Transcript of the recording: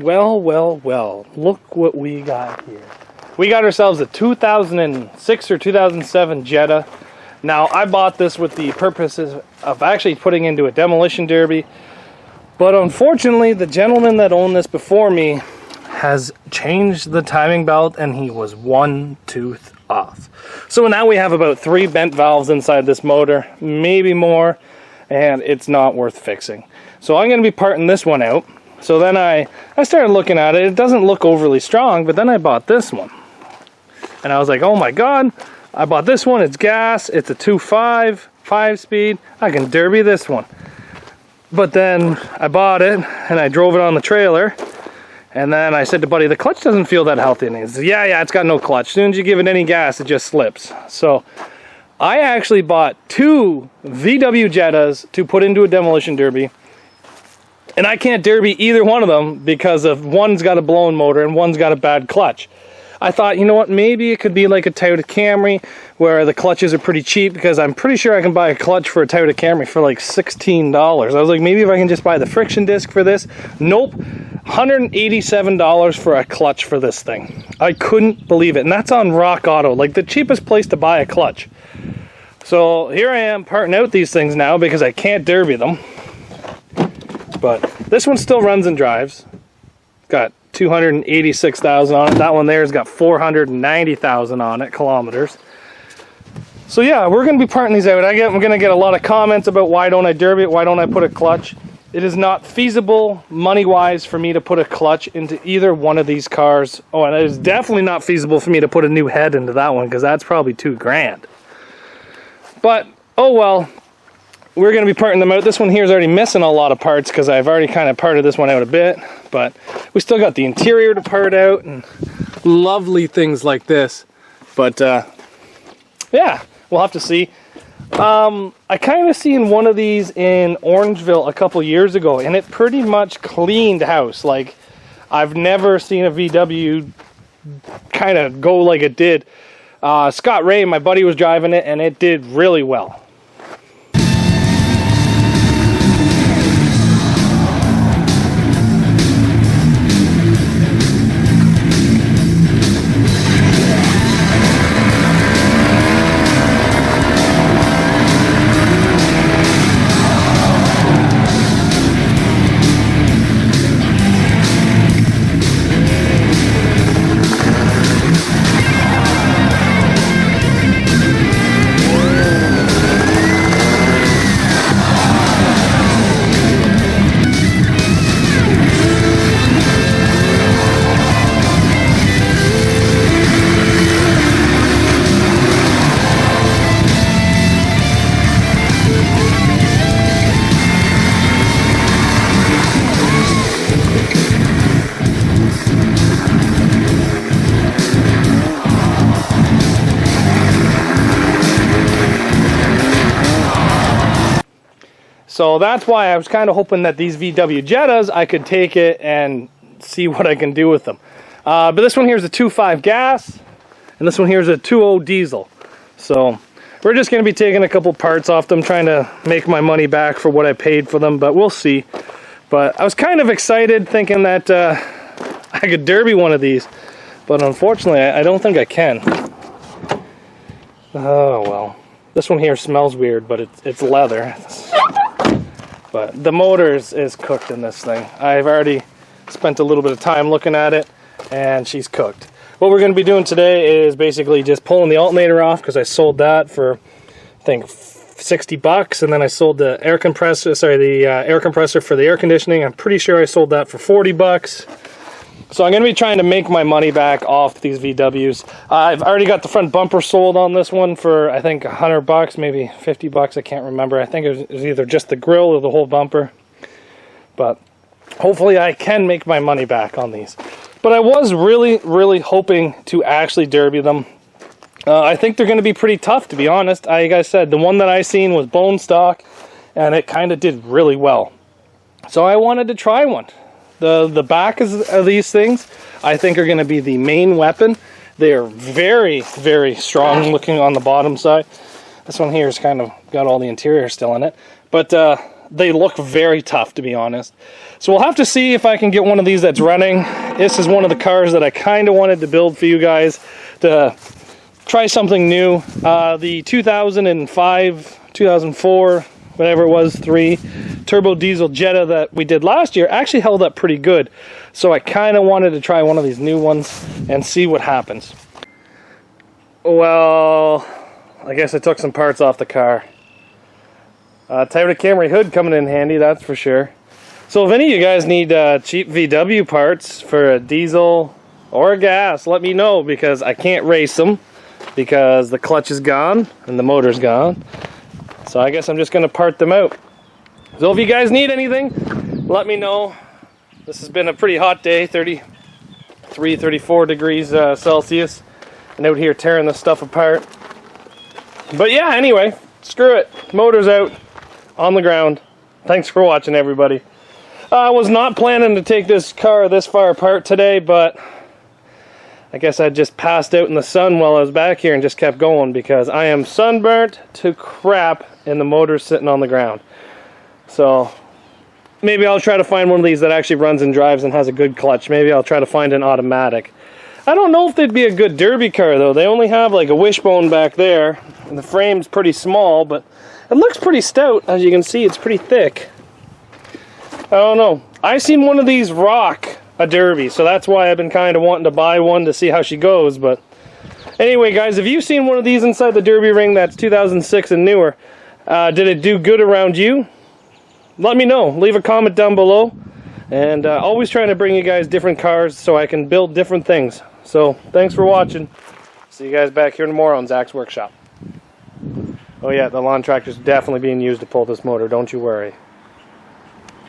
Well, look what we got here. We got ourselves a 2006 or 2007 Jetta. Now, I bought this with the purposes of actually putting into a demolition derby, but unfortunately, the gentleman that owned this before me has changed the timing belt, and he was one tooth off. So now we have about 3 bent valves inside this motor, maybe more, and it's not worth fixing. So I'm going to be parting this one out. So then I started looking at it. It doesn't look overly strong, but then I bought this one. And I was like, oh my God, I bought this one. It's gas. It's a 2.5, 5-speed. I can derby this one. But then I bought it, and I drove it on the trailer. And then I said to Buddy, the clutch doesn't feel that healthy. And he said, yeah, it's got no clutch. As soon as you give it any gas, it just slips. So I actually bought 2 VW Jettas to put into a demolition derby. And I can't derby either one of them because of one's got a blown motor and one's got a bad clutch. I thought, you know what, maybe it could be like a Toyota Camry where the clutches are pretty cheap, because I'm pretty sure I can buy a clutch for a Toyota Camry for like $16. I was like, maybe if I can just buy the friction disc for this. Nope, $187 for a clutch for this thing. I couldn't believe it. And that's on Rock Auto, like the cheapest place to buy a clutch. So here I am parting out these things now because I can't derby them. But this one still runs and drives. Got 286,000 on it. That one there has got 490,000 on it, kilometers. So yeah, we're going to be parting these out. I'm going to get a lot of comments about why don't I derby it, why don't I put a clutch. It is not feasible money-wise for me to put a clutch into either one of these cars. Oh, and it is definitely not feasible for me to put a new head into that one, because that's probably $2,000. But, oh well. We're going to be parting them out. This one here is already missing a lot of parts because I've already kind of parted this one out a bit. But we still got the interior to part out and lovely things like this. But yeah, we'll have to see. I kind of seen one of these in Orangeville a couple years ago, and it pretty much cleaned house. Like, I've never seen a VW kind of go like it did. Scott Ray, my buddy, was driving it, and it did really well. So that's why I was kind of hoping that these VW Jettas, I could take it and see what I can do with them. But this one here is a 2.5 gas, and this one here is a 2.0 diesel. So we're just going to be taking a couple parts off them, trying to make my money back for what I paid for them, but we'll see. But I was kind of excited thinking that I could derby one of these, but unfortunately I don't think I can. Oh well. This one here smells weird, but it's leather. But the motor is cooked in this thing. I've already spent a little bit of time looking at it, and she's cooked. What we're going to be doing today is basically just pulling the alternator off, because I sold that for, I think, $60, and then I sold the air compressor, air compressor for the air conditioning. I'm pretty sure I sold that for $40. So I'm going to be trying to make my money back off these VWs. I've already got the front bumper sold on this one for, I think, $100, maybe $50, I can't remember. I think it was either just the grill or the whole bumper. But hopefully I can make my money back on these. But I was really hoping to actually derby them. I think they're going to be pretty tough, to be honest. Like I said, the one that I seen was bone stock, and it kind of did really well. So I wanted to try one. The back of these things, I think, are going to be the main weapon. They are very strong looking on the bottom side. This one here has kind of got all the interior still in it. But they look very tough, to be honest. So we'll have to see if I can get one of these that's running. This is one of the cars that I kind of wanted to build for you guys to try something new. The 2005, 2004, whatever it was, 3 turbo diesel Jetta that we did last year actually held up pretty good. So I kind of wanted to try one of these new ones and see what happens. Well, I guess I took some parts off the car. Toyota Camry hood coming in handy, that's for sure. So if any of you guys need cheap VW parts for a diesel or a gas, let me know, because I can't race them because the clutch is gone and the motor's gone. So I guess I'm just going to part them out. So if you guys need anything, let me know. This has been a pretty hot day, 33, 34 degrees Celsius. And out here tearing this stuff apart. But yeah, anyway, screw it. Motor's out. On the ground. Thanks for watching, everybody. I was not planning to take this car this far apart today, but I guess I just passed out in the sun while I was back here and just kept going because I am sunburnt to crap and the motor's sitting on the ground. So maybe I'll try to find one of these that actually runs and drives and has a good clutch. Maybe I'll try to find an automatic. I don't know if they'd be a good derby car though. They only have like a wishbone back there and the frame's pretty small, but it looks pretty stout. As you can see, it's pretty thick. I don't know. I seen one of these rock a derby, so that's why I've been kind of wanting to buy one to see how she goes. But anyway, guys, if you've seen one of these inside the derby ring that's 2006 and newer, did it do good around you? Let me know. Leave a comment down below. And always trying to bring you guys different cars so I can build different things. So thanks for watching. See you guys back here tomorrow on Zach's Workshop. Oh yeah, the lawn tractor's definitely being used to pull this motor, don't you worry.